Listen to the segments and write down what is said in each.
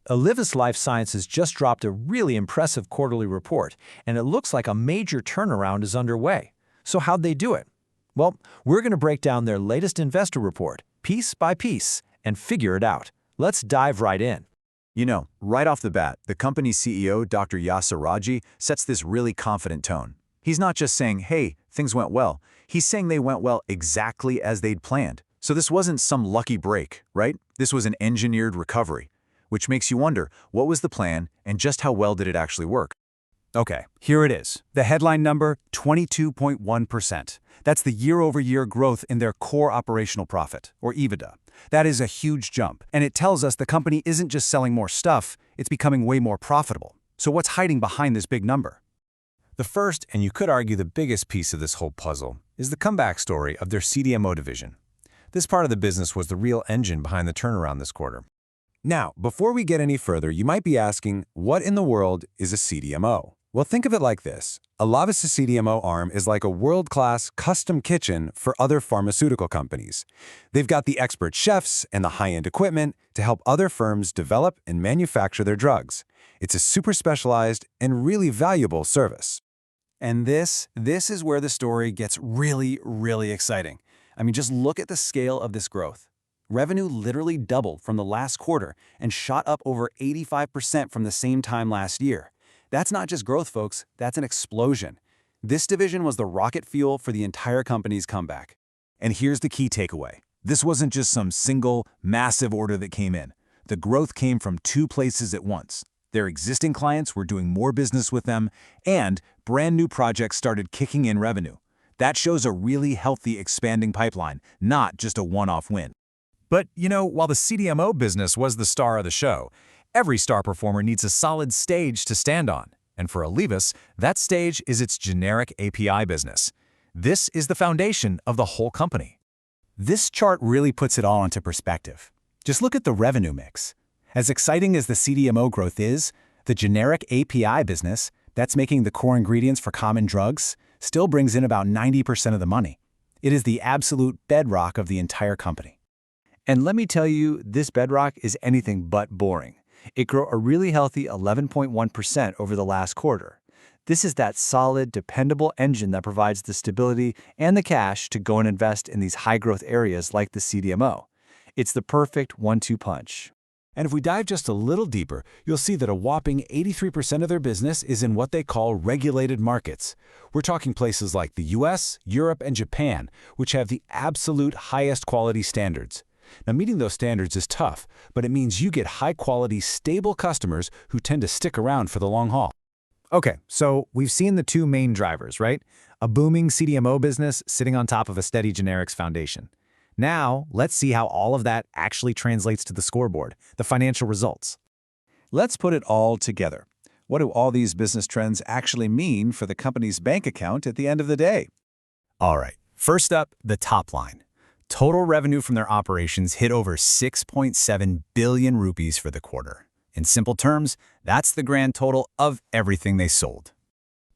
Alivus Lifesciences just dropped a really impressive quarterly report, and it looks like a major turnaround is underway. So how'd they do it? Well, we're going to break down their latest investor report, piece by piece, and figure it out. Let's dive right in. You know, right off the bat, the company's CEO, Dr. Yasir Raji, sets this really confident tone. He's not just saying, hey, things went well. He's saying they went well exactly as they'd planned. So this wasn't some lucky break, right? This was an engineered recovery, which makes you wonder, what was the plan and just how well did it actually work? Okay, here it is. The headline number, 22.1%. That's the year-over-year growth in their core operational profit, or EBITDA. That is a huge jump, and it tells us the company isn't just selling more stuff, it's becoming way more profitable. So what's hiding behind this big number? The first, and you could argue the biggest piece of this whole puzzle, is the comeback story of their CDMO division. This part of the business was the real engine behind the turnaround this quarter. Now, before we get any further, you might be asking, what in the world is a CDMO? Well, think of it like this. Alivus' CDMO arm is like a world-class custom kitchen for other pharmaceutical companies. They've got the expert chefs and the high-end equipment to help other firms develop and manufacture their drugs. It's a super specialized and really valuable service. And this is where the story gets really, really exciting. I mean, just look at the scale of this growth. Revenue literally doubled from the last quarter and shot up over 85% from the same time last year. That's not just growth, folks, that's an explosion. This division was the rocket fuel for the entire company's comeback. And here's the key takeaway. This wasn't just some single, massive order that came in. The growth came from two places at once. Their existing clients were doing more business with them, and brand new projects started kicking in revenue. That shows a really healthy, expanding pipeline, not just a one-off win. But, you know, while the CDMO business was the star of the show, every star performer needs a solid stage to stand on. And for Alivus, that stage is its generic API business. This is the foundation of the whole company. This chart really puts it all into perspective. Just look at the revenue mix. As exciting as the CDMO growth is, the generic API business, that's making the core ingredients for common drugs, still brings in about 90% of the money. It is the absolute bedrock of the entire company. And let me tell you, this bedrock is anything but boring. It grew a really healthy 11.1% over the last quarter. This is that solid, dependable engine that provides the stability and the cash to go and invest in these high-growth areas like the CDMO. It's the perfect one-two punch. And if we dive just a little deeper, you'll see that a whopping 83% of their business is in what they call regulated markets. We're talking places like the US, Europe, and Japan, which have the absolute highest quality standards. Now, meeting those standards is tough, but it means you get high-quality, stable customers who tend to stick around for the long haul. Okay, so we've seen the two main drivers, right? A booming CDMO business sitting on top of a steady generics foundation. Now, let's see how all of that actually translates to the scoreboard, the financial results. Let's put it all together. What do all these business trends actually mean for the company's bank account at the end of the day? All right, first up, the top line. Total revenue from their operations hit over 6.7 billion rupees for the quarter. In simple terms, that's the grand total of everything they sold.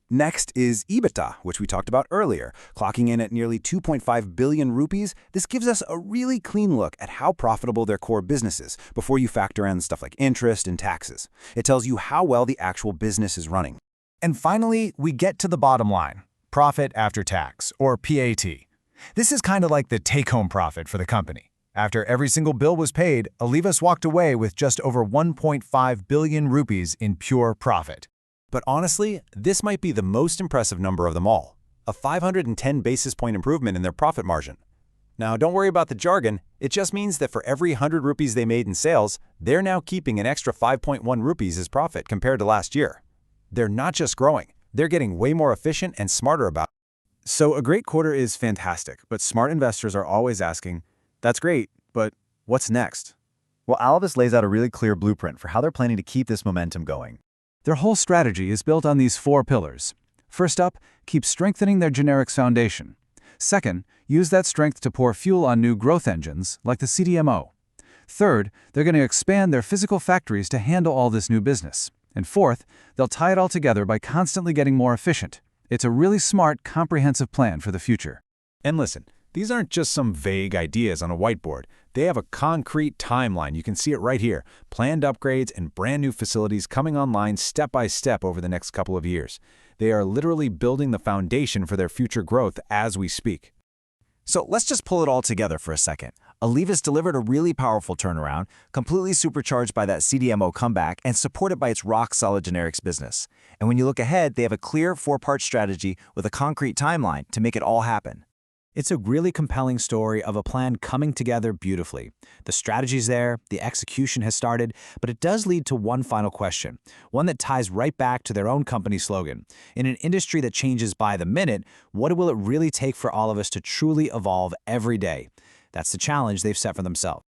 Next is EBITDA, which we talked about earlier, clocking in at nearly 2.5 billion rupees. This gives us a really clean look at how profitable their core business is before you factor in stuff like interest and taxes. It tells you how well the actual business is running. And finally, we get to the bottom line, profit after tax, or PAT. This is kind of like the take-home profit for the company. After every single bill was paid, Alivus walked away with just over 1.5 billion rupees in pure profit. But honestly, this might be the most impressive number of them all, a 510 basis point improvement in their profit margin. Now, don't worry about the jargon. It just means that for every 100 rupees they made in sales, they're now keeping an extra 5.1 rupees as profit compared to last year. They're not just growing, they're getting way more efficient and smarter about it. So a great quarter is fantastic, but smart investors are always asking, that's great, but what's next? Well, Alivus lays out a really clear blueprint for how they're planning to keep this momentum going. Their whole strategy is built on these four pillars. First up, keep strengthening their generics foundation. Second, use that strength to pour fuel on new growth engines, like the CDMO. Third, they're going to expand their physical factories to handle all this new business. And fourth, they'll tie it all together by constantly getting more efficient. It's a really smart, comprehensive plan for the future. And listen, These aren't just some vague ideas on a whiteboard. They have a concrete timeline. You can see it right here. Planned upgrades and brand new facilities coming online step by step over the next couple of years. They are literally building the foundation for their future growth as we speak. So let's just pull it all together for a second. Alivus delivered a really powerful turnaround, completely supercharged by that CDMO comeback and supported by its rock-solid generics business. And when you look ahead, they have a clear four-part strategy with a concrete timeline to make it all happen. It's a really compelling story of a plan coming together beautifully. The strategy's there, the execution has started, but it does lead to one final question, one that ties right back to their own company slogan. In an industry that changes by the minute, what will it really take for all of us to truly evolve every day? That's the challenge they've set for themselves.